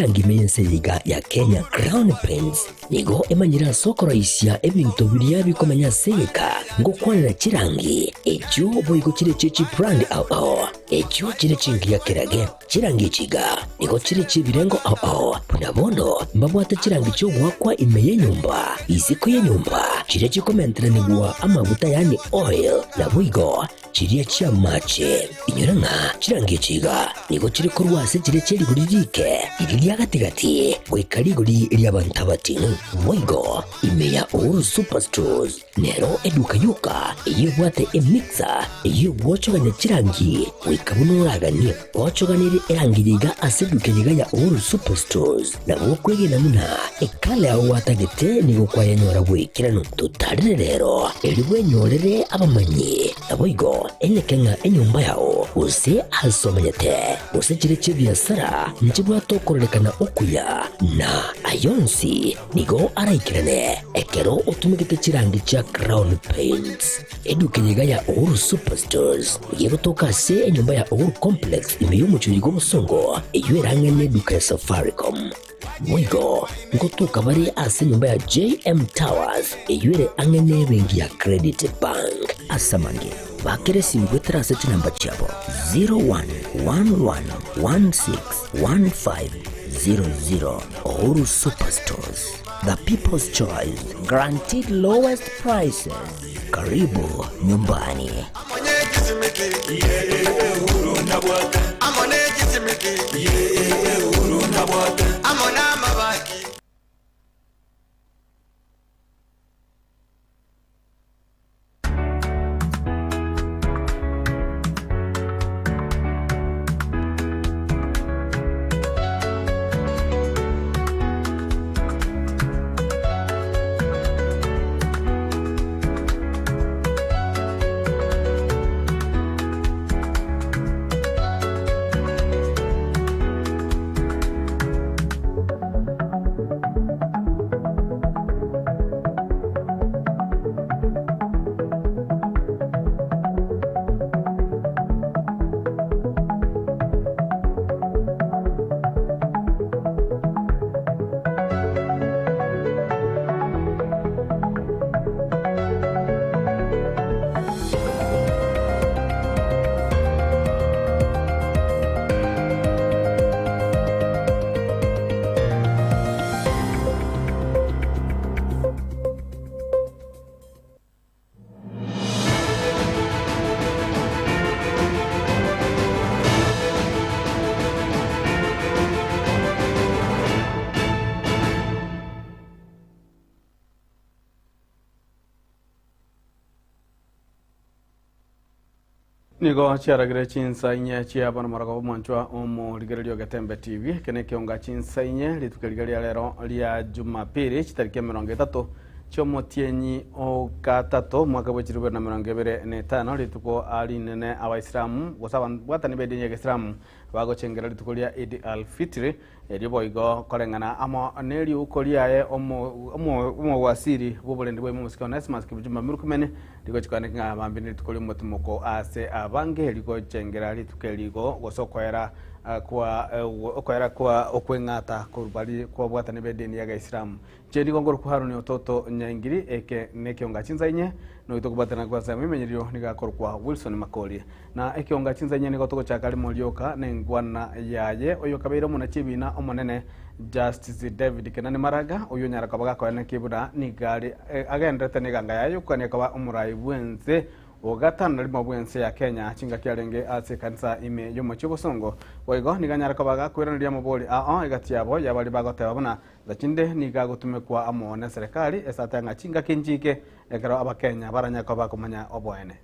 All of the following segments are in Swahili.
Angimense yiga ya Kenya Crown Paints nigo emanyira soko raisia ebintu biria bikomanya seka ngo kwanira kirangi ekyo boyiko kire chichi brand ao ekyo kire chingia kirage kirangi chiga nigo kire chibirengo ao punabono mbabwata kirangi cyo gwakwa imeye nyumba isiko ye nyumba kire chikomentera nigwa amavuta yani oil na bwigo kiriya chia mache inyuranga kirangi chiga nigo kire kurwase kire cheri buririke iri gatigati gwikariguri ry'abantu batinu mwigo imeya Uhuru Superstores nero eduka yuka iyo bwate emixer iyo bwochoganya kirangi wikabunuragani bwochoganire erangiriga aseduke yiga ya Uhuru Superstores na bwokwege namuna ekale aho watagete nigo kwayanyora bwikirano tutarire rero eribwe nyorere abamanyi naboigo enyekenga enyumba yao use asomanyete use kire biasara njibwa tokorelekana okuya na ayonsi nigo araikirane ekero utumigite kirangi cha Crown Paints eduke yiga ya Uhuru Superstores yego tokase enyumba ya Uhuru Complex imeyumuchuri go musongo eyuerange neduka ya Safaricom mwigo ngotuka bari ase nyumba ya JM Towers eyuere angene bengi ya Credit Bank asamange bakere simbwetra seti namba chabo 0111161500 Uhuru Superstores, the people's choice, guaranteed lowest prices. Karibu nyumbani. Nigo chiaragire chinsa inye chiabana marago mwanchwa omo ligerelio Gatembe TV kene kionga chinsa inye litukeligelia lero lia Jumapili chitariki 30 chomotienyi o gatatu mwaka wa 2025 lituko ali nene abaisilamu gusaba bwatani bedinye Islamu bagochengera lituko lia Eid al-Fitr eriboigo kolengana amo neli ukoliaye omo wasiri bobolende bwe musika Onesimus kibujuma mirukumene liko chikane nga bambini lituko mutumuko ase abange liko chengera lituko ligo gosokwera kwa okwengata kurbali kwa bwatani bedini ya Islamu chedi gongoro kuharuni ototo nyangiri eke nekionga chinzainye no itokubatana kwa sa mimenyerio nigakor kwa Wilson Makoli na ekionga chinzainye nigotoko chakali molioka nengwana yaye oyo kabeiro muna chibina omonene Justice David Kenani Maraga oyo nyara kabaga kwa nekibuda nigari agendete niganga yayo kwa nekaba umurai bwenze ogatana limo bwense ya Kenya chinga kyalenge ase kanisa ime yomo chibosongo oigo niganyara kabaga kwera lya moboli igati yabo yabali bagote babona zachinde nigagutume kwa amone serikali esatanga chinga kinjike ekero abakenya baranya kwa kumanya obwene.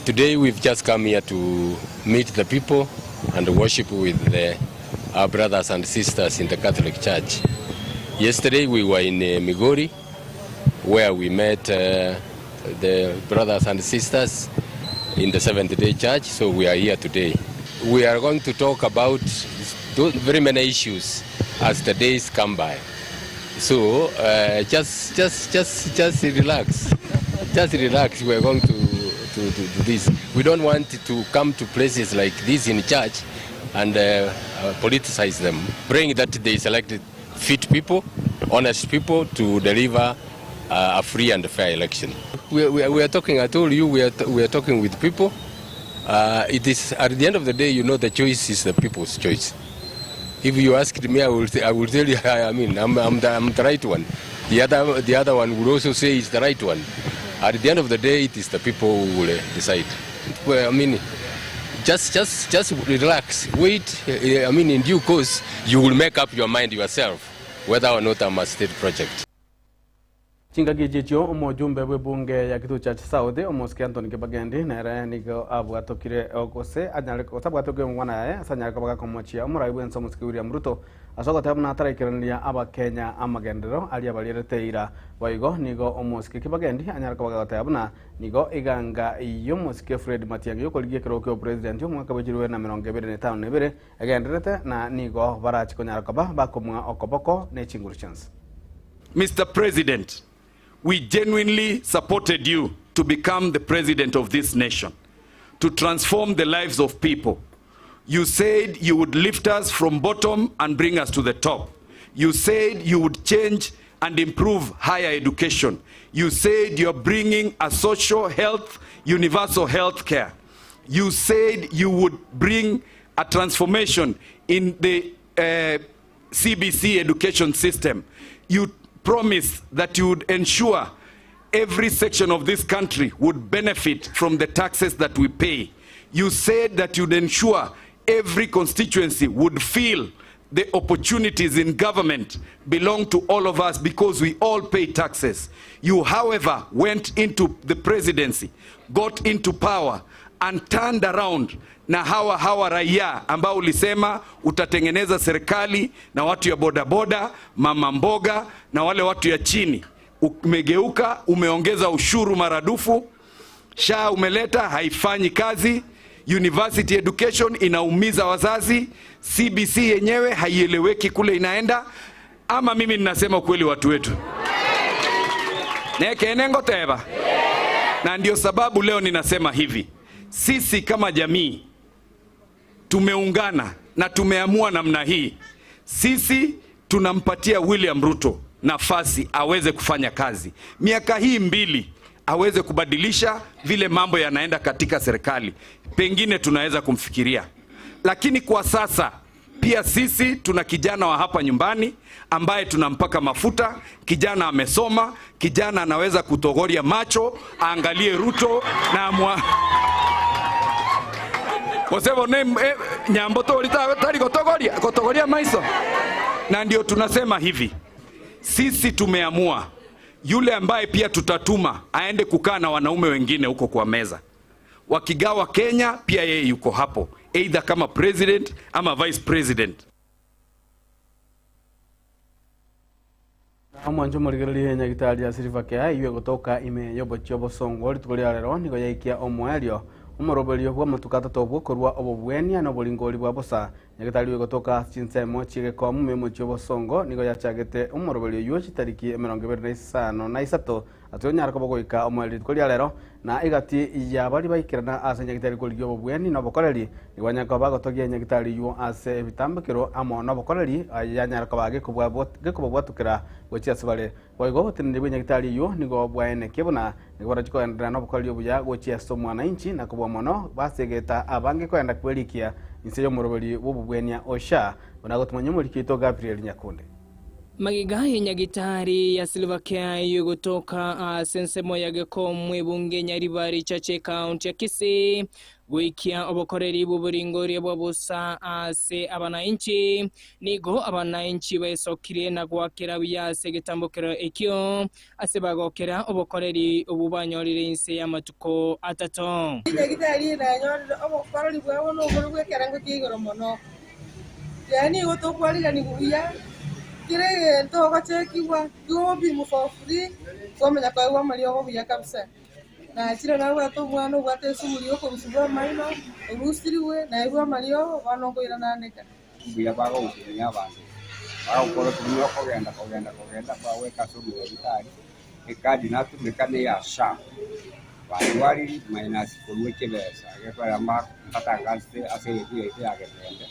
Today we've just come here to meet the people and worship with our brothers and sisters in the Catholic Church. Yesterday we were in Migori where we met the brothers and sisters in the Seventh-day Church, so we are here today. We are going to talk about very many issues as the days come by. So just relax. Just relax. We are going to this. We don't want to come to places like this in church and politicize them, praying that they selected fit people, honest people to deliver a free and fair election. We are talking, I told you, we are talking with people. It is, at the end of the day, you know, the choice is the people's choice. If you asked me, I will tell you, I mean, I'm the right one. The other one would also say it's the right one. At the end of the day, it is the people who will decide. Well, I mean, just relax, wait. I mean, in due course, you will make up your mind yourself whether or not I'm a state project. Chingagi jicho umujumbe w'ibunge ya Kitutu cha South Omosike Anthony Kibagendi nere nigo abwatokire okose anyale ko sabwatoke mwana yae asanyale ko bagakomochia umurai bwenso Musiki William Ruto asoko tabuna atarekirania aba Kenya amagendero ali abalirete ira waigo nigo Omosike Kibagendi anyale ko bagatabuna nigo iganga iyo Musike Fred Matiang'i yokoligie kirokyo president umwaka bajirwe na 2025 agenderete na nigo barachi konyala ko bakomwa okoboko ne chinguru chance. Mr. President, we genuinely supported you to become the president of this nation, to transform the lives of people. You said you would lift us from bottom and bring us to the top. You said you would change and improve higher education. You said you're bringing a social health, universal health care. You said you would bring a transformation in the CBC education system. You promised that you would ensure every section of this country would benefit from the taxes that we pay. You said that you'd ensure every constituency would feel the opportunities in government belong to all of us because we all pay taxes. You, however, went into the presidency, got into power, and turned around na hawa raia ambao ulisema utatengeneza serikali na watu ya bodaboda, mama mboga na wale watu ya chini. Umegeuka, umeongeza ushuru maradufu, SHA umeleta haifanyi kazi, university education inaumiza wazazi, CBC yenyewe haieleweki kule inaenda. Ama mimi ninasema ukweli watu wetu? Neke enengo teba. Na ndio sababu leo ninasema hivi. Sisi kama jamii tumeungana na tumeamua namna hii. Sisi tunampatia William Ruto nafasi aweze kufanya kazi. Miaka hii 2 aweze kubadilisha vile mambo yanaenda katika serikali. Pengine tunaweza kumfikiria. Lakini kwa sasa pia sisi tuna kijana wa hapa nyumbani ambaye tunampaka mafuta, kijana amesoma, kijana anaweza kutogoria macho, aangalie Ruto na amua Wasevo nyambo to tari kotogoria maiso. Na ndio tunasema hivi, sisi tumeamua yule ambaye pia tutatuma aende kukaa na wanaume wengine huko kwa meza. Wakigawa Kenya pia yeye yuko hapo, either kama president ama vice president. Amwanjo murigererie nyagitari ya Silver Care iwe gutoka ime yobo chobo songo ritukoria rero nigo yaikia omwelio umoroberio kwa matukata tobo korwa obobwenia no bolingoli bwa bosa nyagitari gutoka chinsemo chige kwa mumemo chobo songo nigo yachagete umoroberio yuchi tariki 25 na isato atonyara kobogoika omweli ritukoria rero na igati ya bari baikirana ase nyagitari koligio obobweni no bokoreri igwanya kwa bagotogia nyagitari yu ase bitambekero amo no bokoreri yanyara kwa bage kubwatukira gochia sebale boigo tinende nyagitari yu nigo bwaene kebona nigora chiko endana no bokoreri obuya gochia somwana inchi na kubwa mono basegeta abange kwenda kwelikia inseyo moroberi wobubwenia osha bonagotumanya muri kito Gabriel Nyakunde. Magiga nyagitari ya Silver Care yugotoka sensemo yageko mwebunge Nyaribari Chache County ya Kisii gwikia obokoreri buburingori bwabusa ase abanainchi nigo abanainchi besokire na gwakera byase gitambokero ekyo ase bagokera obokoreri obubanyorire inse y'amatuko atato nyagitari na nyorire obokoreri bwabo no bwekera ngo kigoro mono yani gotokwariga ni buya kire to gachekiwa gobi mu for free komenya kwa wa mali obo buya kabisa na chira na wato bwana wate sumulio ko bisubwa maino urusiriwe na iwa malio bano ko irana neka buya bago ukinya abantu ukora tumiyo kogenda kwa weka sumu ya bitari ekadi natu mekane ya SHA wali minus kuweke besa kwa mpaka ngaste ase yetu ya getende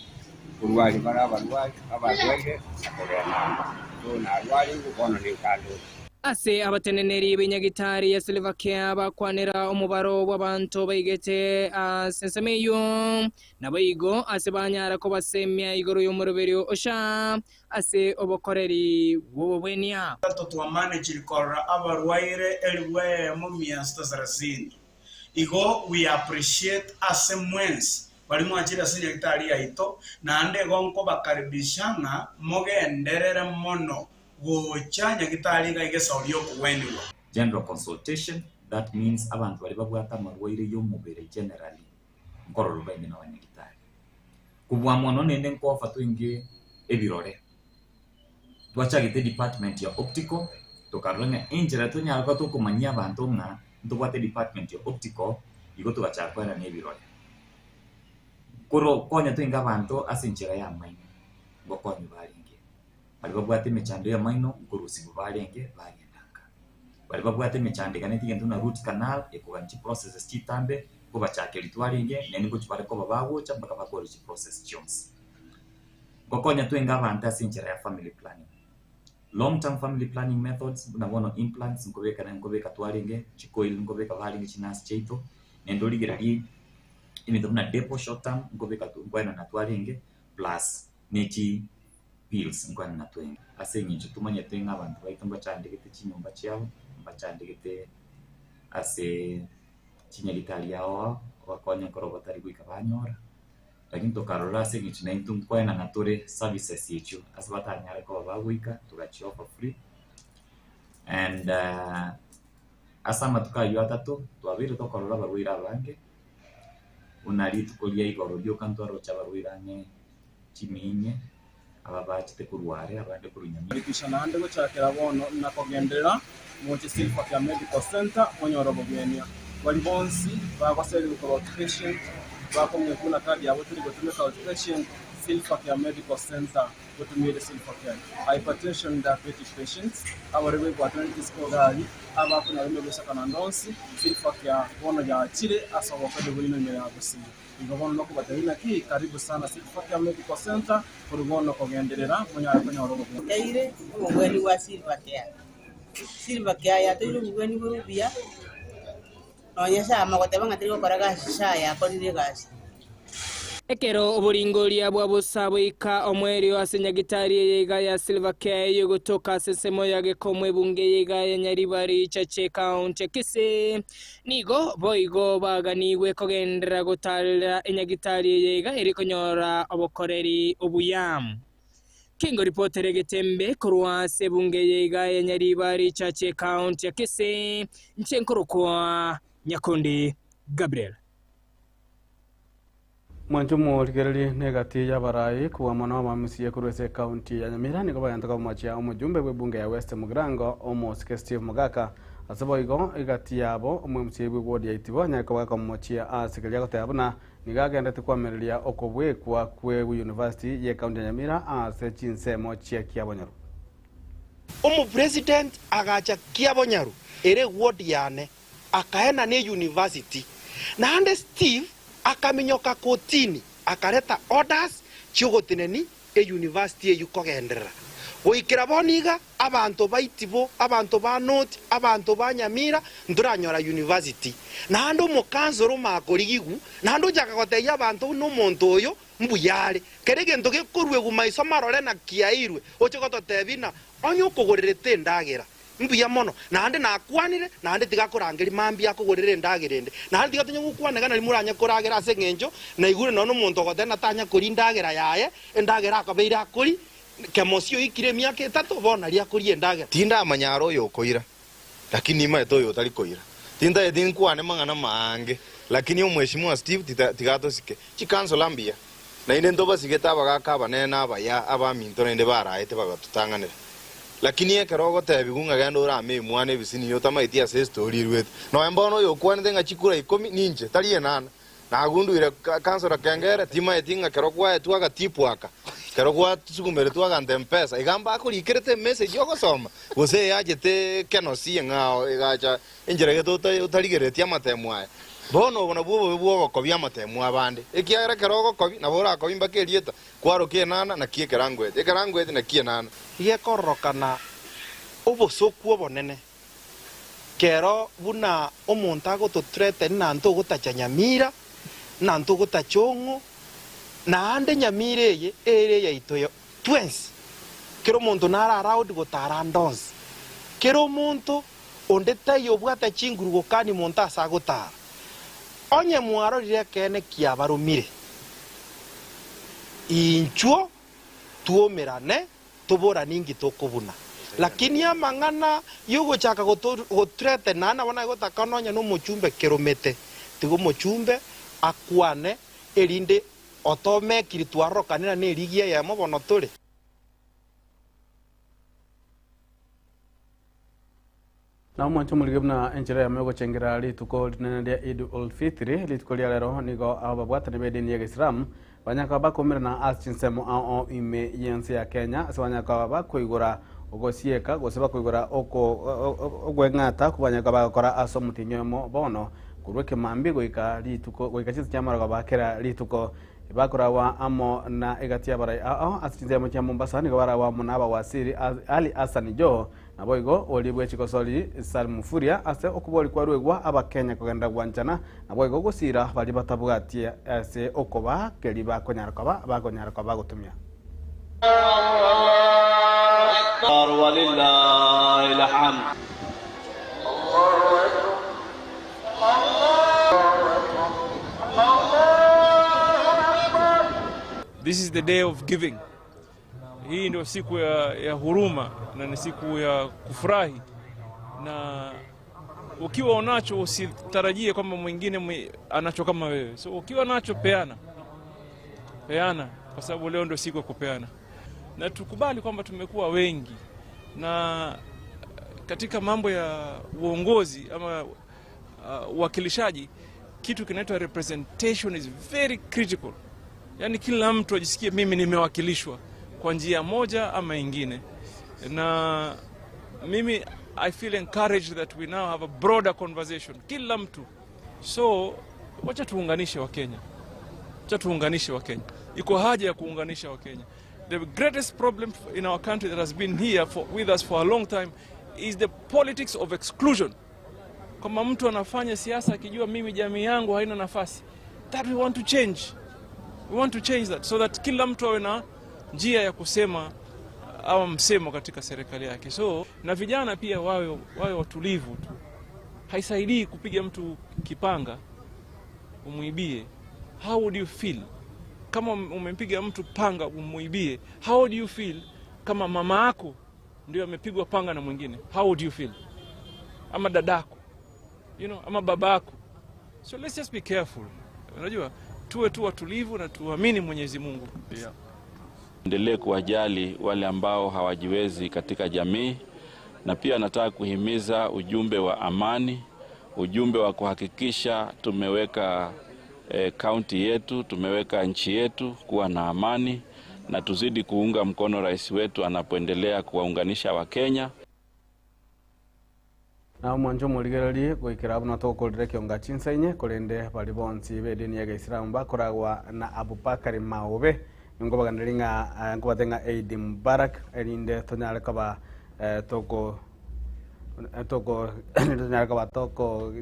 kurwari bara barwari abarwaire akogenda so na rwari ukono ni kando ase abateneneri b'inyagitari ya Silvercare bakwanira umubaro w'abantu baigete sensemeyo nabayigo ase banyara ko basemya igoro y'umuroberio osha ase obokoreri bwobwenia twa manage kora abarwaire elwe mu miasta zarazini igo we appreciate ase mwens bali mwachira senyagitari yaito nande gonko bakaribishana mogenderere mono general consultation, that means abantu bari babwata amarwaire y'omubere generally nkororo bene n'abanyagitari kubwa mono nende nkofa twinge ebirore twachagite department ya optical tukaranga injira tunyaka tukumanya abantu nga tubwate department ya optical igo tugachakwana n'ebirore koro konya twinga abantu asinjira ya maino ngokonyo bari bari babwate mechando ya maino kurusi bubarenge bagendanga bari babwate mechando kaneti gento na root canal ekuganchi processes chitambe kuba chake litwarenge nene ko chibare ko babago chamba bakora chi process jones gokonya twenga banta sinchera ya family planning long term family planning methods na bono implants ngobeka twarenge chikoil ngobeka balinge chinas cheito nendo ligerari imito na depo short term ngobeka tungwana na twarenge plus nechi pills ngwana natwenga asenye tumanye twenga abantu baitamba chandegete chinyumba cyabo bachandegete ase chinyagitali yao wakonya korobotari gwika banyora lakini tokarola asenye chinaitu kwena natore services yichu asbatanyare ko bagwika tugachiwa for free and asama tukayo atatu twabire tokarola bagwira bange unali tukolia igoro dio kantoro chabarwiranye chiminye ababachite kurware abande kurunyamira bikishana ande gucakira bono nakogenderera mu Silvercare Medical Center onyorobo bwenya bali bonsi bagoseri ko patient bakomye kuna kadi yabo turi gutumika patient Silvercare Medical Center gutumira Silvercare hypertension diabetes patients abarebe kwa arthritis kodali abakuna bimwe gushakana ndonsi Silvercare bono ya chire asoboka de bulino mbere yabusi ngobono no kubatarina ki karibu sana Silvercare Medical Center kurugono kogenderera munyara konyorobo yaire ubweni wa Silvercare ya tiro ubweni burubia onyesha amagoteba ngatiri koraga shaya konire gasi ekero oburingoria bwa busabwika omweri wa senyagitari yega ya Silvercare yogotoka sesemo yage komwe bunge yega ya Nyaribari Chache County Kise nigo boigo baganiwe kogendera gutalira enyagitari yega erikonyora obokoreri obuyam Kingo reporter Getembe kurwa sebunge yega ya Nyaribari Chache County Kise nchenkoro kwa Nyakundi Gabriel Mwanjumu ligereli negati ya barai kuwa mwana wa mamisiye kurwese county ya Nyamira niko bayantaka umachia umujumbe webunge ya West Mugirango Omosike Steve Mugaka asabo igo igati yabo umumisiye wodi ya itibo nyako baka umachia asikilia kote abuna nigagenda tukwamerelia okobwe kwa kwe university ya county ya Nyamira ase chinsemo chia Kiabonyaru president agacha Kiabonyaru ere wodi yane akaena ne university na ande Steve akaminyoka kotini akareta orders chigotineni university yukogendera goikira boniga abantu baitibo abantu ba North abantu ba Nyamira nduranyora university nando mukanzoro makorigigu nando jakagoteya abantu no muntu oyo mbuyare kerege ndoge kurwe gumaiso marore na kiairwe ochigototebina onyo kugorerete ndagera mbuya mono nande nakwanire nande tigakorangeri mambi akugorere ndagirende nande tigatinye gukwanega nari muranya koragera ase ngenjo na igure no muntu gotena tanya kuri ndagera yaye ndagera akabeira kuri kemosio ikire miaka 3 bona ria kuri ndagera tinda manyaro yo koira lakini ima to yo tali koira tinda edin kwane mangana mange lakini omweshimwa Steve tigato sike chikansolo mbia na ine ndoba sigeta bagaka banena abaya abaminto nende baraete bagatutanganira lakini ekerogo tebigunga gendo rame mwane bisini yo tamaitia se story rwet no embono yo kwane tenga chikura 10 ninje tali enana na gundu ile kansora kengere tima etinga kerokwa etwaga tipwaka kerokwa tsukumere twaga ndempesa igamba akurikirete message yo gosoma gose yajete kenosi ngao igacha injere geto utaligeretia matemwa bono bona bwo kobia matemu abande ekiara kerogo kobi na bora kobi mbakerieta kwaro kienana na kie kerangwete na kienana iye korokana obosoku obonene kero buna omonta gototrete na nto gotachanyamira na nto gotachongo na ande nyamire ye ere ya itoyo twins kero monto nara around gotara ndons kero monto onde tayo bwata chinguru kani monta asagotara onye mwaro rire kene kiabarumire inchuo tuomerane tubora ningi tokobuna lakini ya mangana yugo chaka gotrete nana wana gotaka nonya no mochumbe keromete tigo mochumbe akwane erinde otome kiritwaro kanina ne rigia ya mobono tore na mwancho muligibna enjira ya mego chengira lituko linendia Idul Fitri lituko ya lero nigo ababwata nebedini ya Islam banyaka bakomera na asinsemo ao ime yensi ya Kenya aswanyaka bakoigura ogosieka goseba koigura ogwengata kubanyaka bakora asomutinyomo bono kurweke mambi goika lituko goika chizi chamara bakera lituko bakora wa amo na egatia barai asinsemo cha Mombasa nigo bara wa munaba wasiri Ali Hassan Jo naboigo olibwe chikosoli Salmu Furia ase okuboli kwa rwegwa abakenya kugenda gwanchana naboigo gusira bali batabwatie ase okoba keliba konyaraka bagutumya walillahi alhamd. This is the day of giving. Hii ndio siku ya huruma na ni siku ya kufurahi, na ukiwa unacho usitarajie kwamba mwingine anacho kama wewe. So ukiwa nacho peana kwa sababu leo ndio siku ya kupeana. Na tukubali kwamba tumekuwa wengi na katika mambo ya uongozi ama uwakilishaji kitu kinaitwa representation is very critical. Yani kila mtu ajisikie mimi nimewakilishwa kwa njia moja ama ingine. Na mimi I feel encouraged that we now have a broader conversation. Kila mtu. So wacha tuunganishe wa Kenya. Iko haja ya kuunganisha wa Kenya. The greatest problem in our country that has been here with us for a long time is the politics of exclusion. Kama mtu anafanya siasa akijua mimi jamii yangu haina nafasi. That we want to change. We want to change that so that kila mtu awe na njia ya kusema au msemo katika serikali yake. So na vijana pia wawe watulivu tu. Haisaidii kupiga mtu kipanga umuibie. How would you feel kama umempiga mtu panga umuibie? How would you feel kama mama yako ndio amepigwa panga na mwingine? How would you feel? Ama dadako, ama babako. So let's just be careful. Unajua, tuwe tu watulivu na tuamini Mwenyezi Mungu. Yeah. Endelee kuwajali wale ambao hawajiwezi katika jamii, na pia nataka kuhimiza ujumbe wa amani, ujumbe wa kuhakikisha tumeweka kaunti yetu, tumeweka nchi yetu kuwa na amani, na tuzidi kuunga mkono rais wetu anapoendelea kuwaunganisha wa Kenya. Na mwanjo muligerali goikira abuna tokolire kionga chinsainye kolende bali bonsi bedini ya Islam bakoragwa na Abubakar Maobe ngo bagandalinga ngo batenga Eid Mubarak erinde tonyale kaba toko nyara kaba toko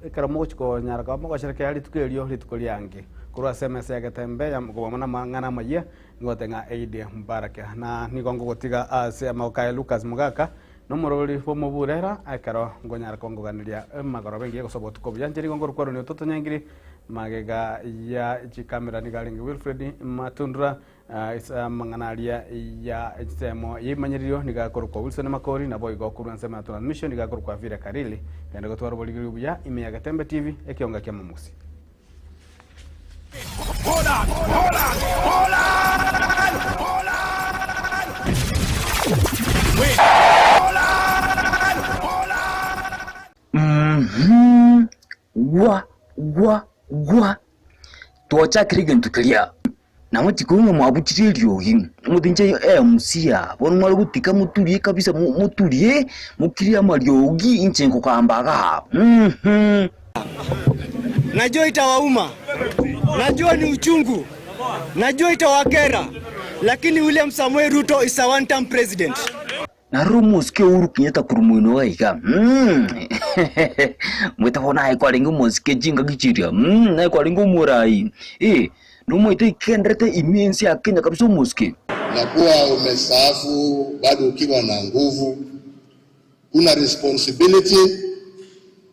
ikaramochko nyara kaba mo shirika yali tukelio litukolyange kurwa SMS ya gatembe ya ngomana mangana maye ngo tenga Eid Mubarak na nigongo gotiga ase amaoka Lucas Mugaka nomorori fomo burera akaro ngonyara kongo ganilia magoro bengi gosobo tukobya njeri ngoro kwaro ni toto nyangiri magega ya chikamera ni galingi Wilfred Matundra isa manganalia ya semo yimanyirio ni gakoro kwa Wilson Makori na boy gokuru nsema transmission ni gakoro kwa Vira Karili kandi gotwara boligiri ya ime ya Gatembe TV ekionga kya mamusi. Gwa tuocha kirigen tukilia na mutikunga mwabutire ryogi muthinje musia bono mwari gutika muturie kabisa muturie mukiria maryogi inche ngokambaga najua itawauma, najua ni uchungu, najua itawakera, lakini William Samoei Ruto is a one-term president. Na Musike Uhuru Kenyatta kurumuino waiga. Mwita hona ai kwalingo Musike jinga gichiria. Na kwalingo murai. Numwita ikendrete immense ya Kenya kabisa Musike. Na kuwa umestaafu bado ukiwa na nguvu, una responsibility.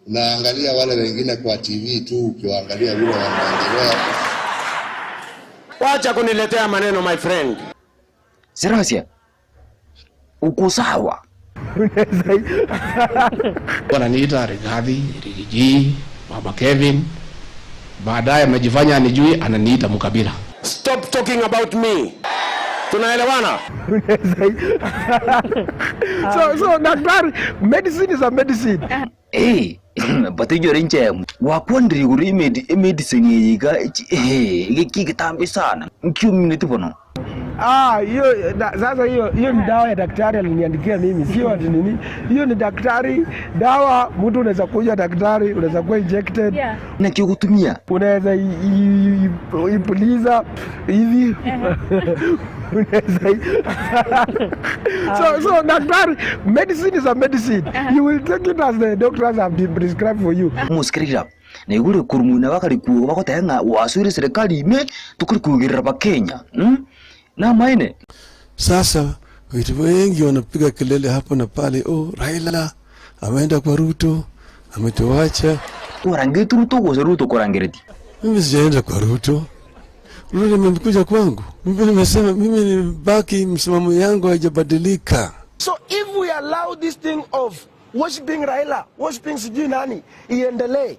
Unaangalia wale wengine kwa TV tu, ukiwaangalia vile wanaendelea. Wacha kuniletea maneno my friend. Serasia. Uko sawa. Wananiita Rigathi, Rigiji, Baba Kevin. Baadaye amejifanya anijui, ananiita Mukabila. Stop talking about me. Tunaelewana? So daktari, medicine is a medicine. But you're in jam. Wakwandri uri medicine yiga kikitambi sana. Community bono. Hiyo sasa hiyo ni dawa ya daktari aliniandikia mimi, sio ati nini. Hiyo ni daktari, dawa mtu unaweza kuja daktari, unaweza kuwa injected. Na kio kutumia. Unaweza ipuliza hivi. So daktari, medicine is a medicine. You will take it as the doctors have been prescribed for you. Muskirira. Na igure kurumuna bakari ku bakotenga wasuri serikali ime tukuri kugira ba Kenya. Na maine. Sasa watu wengi wanapiga kelele hapa na pale, Raila ameenda kwa Ruto, ametuacha. Kurangetu Ruto kwa Ruto kurangireti. Mimi sijaenda kwa Ruto. Ruto amekuja kwangu. Mimi nimesema mimi ni baki, msimamo yangu haijabadilika. So if we allow this thing of worshiping Raila, worshiping sijui nani, iendelee,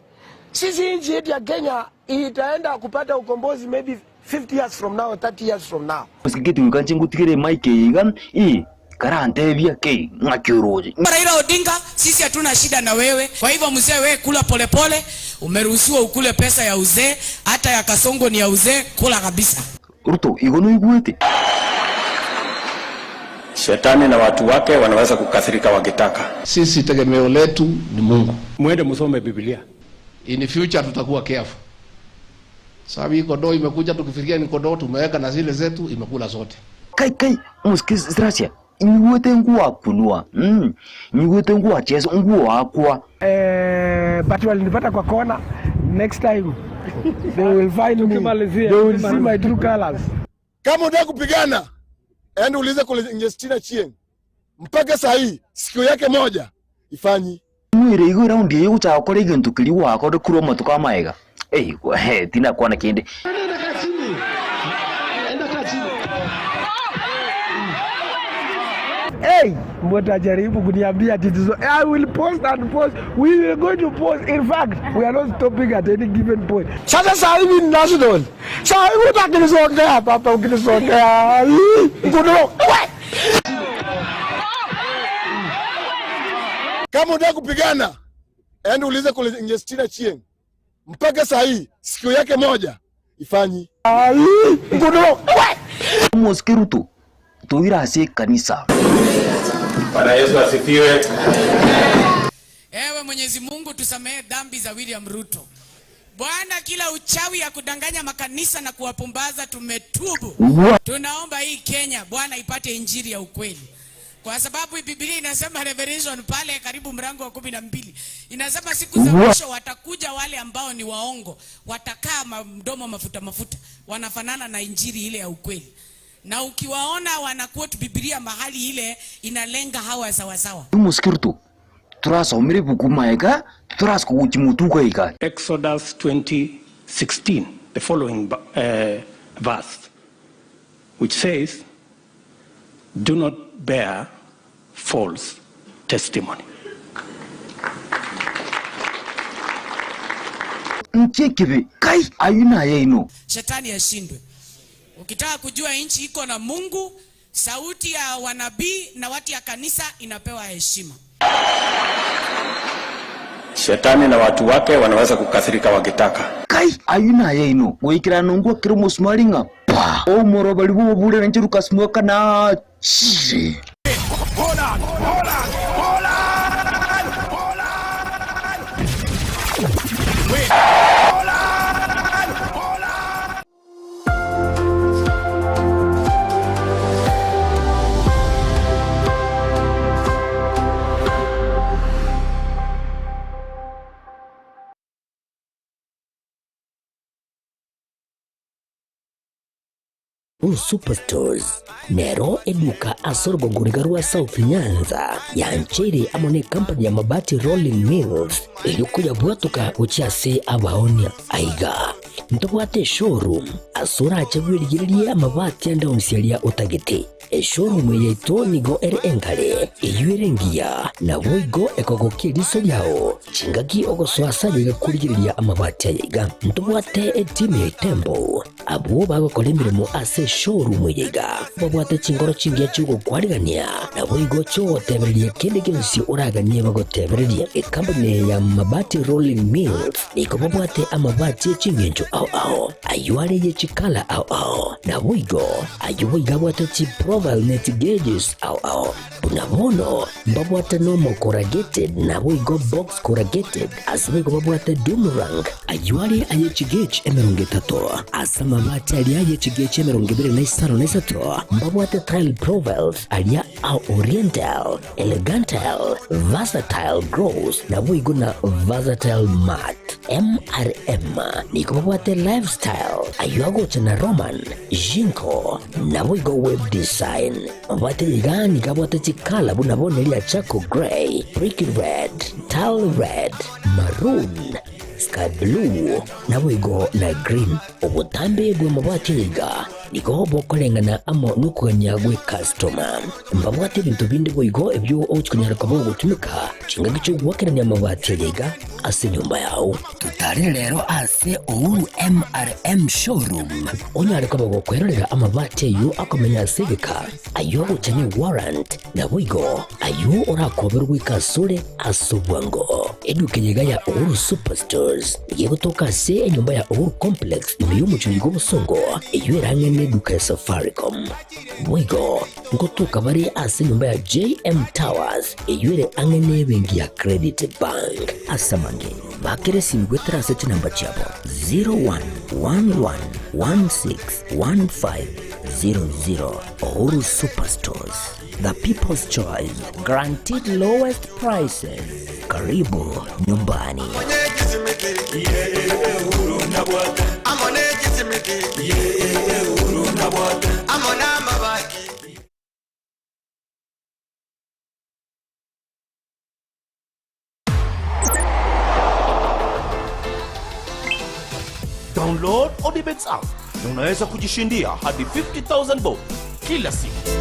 sisi nchi yetu ya Kenya itaenda kupata ukombozi maybe 50 years from now, 30 years from now. Usikiti ukanchi ngutikire Mike Igan, karante vya ke ngakiroje. Raila Odinga, sisi hatuna shida na wewe. Kwa hivyo mzee, wewe kula polepole, umeruhusiwa ukule pesa ya uzee, hata ya Kasongo ni ya uzee, kula kabisa. Ruto, igono iguete. Shetani na watu wake wanaweza kukasirika wakitaka. Sisi tegemeo letu ni Mungu. Mwende msome Biblia. In future tutakuwa careful. Sababu hii kodoo imekuja tukifikiria ni kodoo, tumeweka na zile zetu imekula zote. Kai muskiz Serasia. Niwete nguwa kunua. Niwete nguwa chezo nguwa akwa. But walinipata kwa kona. Next time they will find me. They will see my true colors. Kama unataka kupigana, ende ulize kule Ngestina Chieng. Mpaka saa hii siku yake moja ifanyi. Mwire igo round ye ucha kore gintu kiri wako de kuro motoka maega. Tina kwa na kende. Mtajaribu kuniambia tatizo. I will post and post. We are going to post. In fact, we are not stopping at any given point. Sasa saa hivi national. Saa hivi utakinisongea papa, ukinisongea. Kama unataka kupigana, ende ulize kule Ngestina Chieng. Mpaka saa hii siku yake moja ifanyi. Muskiruto. Tuira ase kanisa. Bwana Yesu asifiwe. Ewe Mwenyezi Mungu, tusamehe dhambi za William Ruto. Bwana, kila uchawi ya kudanganya makanisa na kuwapumbaza tumetubu. Tunaomba hii Kenya Bwana ipate injili ya ukweli. Kwa sababu Biblia inasema Revelation pale karibu mlango wa 12. Inasema siku za mwisho watakuja wale ambao ni waongo, watakaa mdomo mafuta, wanafanana na injili ile ya ukweli. Na ukiwaona wanaquote Biblia mahali ile inalenga hawa sawa. Muskirto. Turasa umire bukumaeka, turasa kuchimutuka ika. Exodus 20:16, the following verse, which says, "Do not bear false testimony." Nchekebe kai ayuna yeno. Shetani ashindwe. Ukitaka kujua nchi iko na Mungu, sauti ya wanabii na watu ya kanisa inapewa heshima. Shetani na watu wake wanaweza kukasirika wakitaka. Kai ayuna yeno. Wikira nungu kirimo smalinga. Moro balibu bure na nchiruka smoka na chire. Hold on. Wait. Hold on. Superstores nero eduka asorgo ngurigarua South Nyanza ya nchiri amone company ya mabati Rolling Mills ilikuya bwatuka uchiase abaonia aiga ntobwate showroom asura achabwirigirie amabati ya ndaunsialia utagete showroom yeto nigo engale iyuerengia na boigo ekogokiriso yao chingaki ogoswasa yiga kurigiriria amabati yiga ntobwate team Tembo abo bagokolembere mu ase showroom yiga babwate chingoro chingia chugo kwarigania na boigo cho tebereria kende gensi uraganie bagotebereria company ya mabati Rolling Mills niko babwate amabati chingenjo ao ayuare ye chikala ao na boigo ayuiga bwate chi profile net gauges ao bunamono babwate normal corrugated na boigo box corrugated asibigo babwate Dumarang ayuare aye chigage emerongetato asama mabati alia ye chigage emerongibere na isaro na isato babwate tile profiles alia au oriental elegantal versatile gross na boigo na versatile mat MRM niko babwate lifestyle ayuago chana Roman Jinko na boigo web design babwate ligani kabwate chikala bunabonelia chako gray brick red tile red maroon sky blue na boigo na green obutambe bwe mabwate liga niko bokolengana amo nukuganya gwe customer mbabwate bintu bindi boigo ebyo ochikunyara kabo gutumika chingagicho gwakeranya mabwate liga ase nyumba yao tutari lero ase Uhuru MRM showroom onyare kabo gokwerera amabwate yu akomenya sigika ayo uchanye warrant na boigo ayo orakoberwa ikasure asubwango edukenyega ya Uhuru Superstores yegotoka se nyumba ya Uhuru Complex imeyumucho yigobusongo iyo erangene duka ya Safaricom boigo ngotoka bari ase nyumba ya JM Towers iyo ere angene bengi ya Credit Bank asamange bakere singwetera seti namba chabo 0111161500 Uhuru Superstores, the people's choice, guaranteed lowest prices. Karibu nyumbani. Download Odibets app na unaweza kujishindia hadi 50,000 bob kila siku.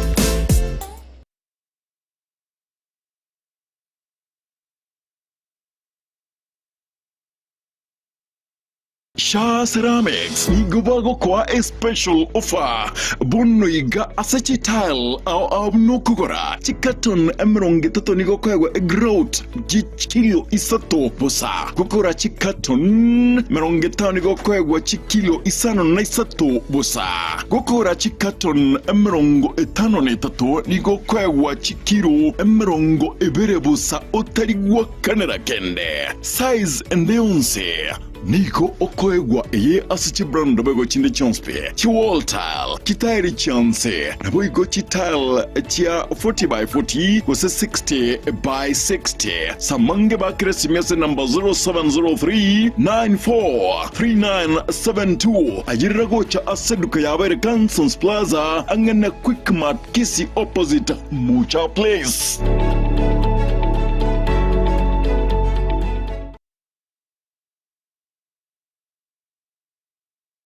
Shah Ceramics nigobago kwa a special offer bono iga asachi tile au nokugora chikaton emeronge toto nigo kwa growth kilo isato bosa gukora chikaton meronge tano nigo kwa kilo isano na isato bosa gukora chikaton emerongo etano ne tato nigo kwa kilo emerongo ebere bosa otarigwa kanera kende size endeonse Niko okoegwa eye asichi brand bego chinde chonspe chi wall tile kitairi chance na boigo chi tile chia 40 by 40 kose 60 by 60 samange bakire simese number 0703943972 ajirago cha aseduka yabere Kansons Plaza angana Quick Mart Kisi opposite Mucha Place.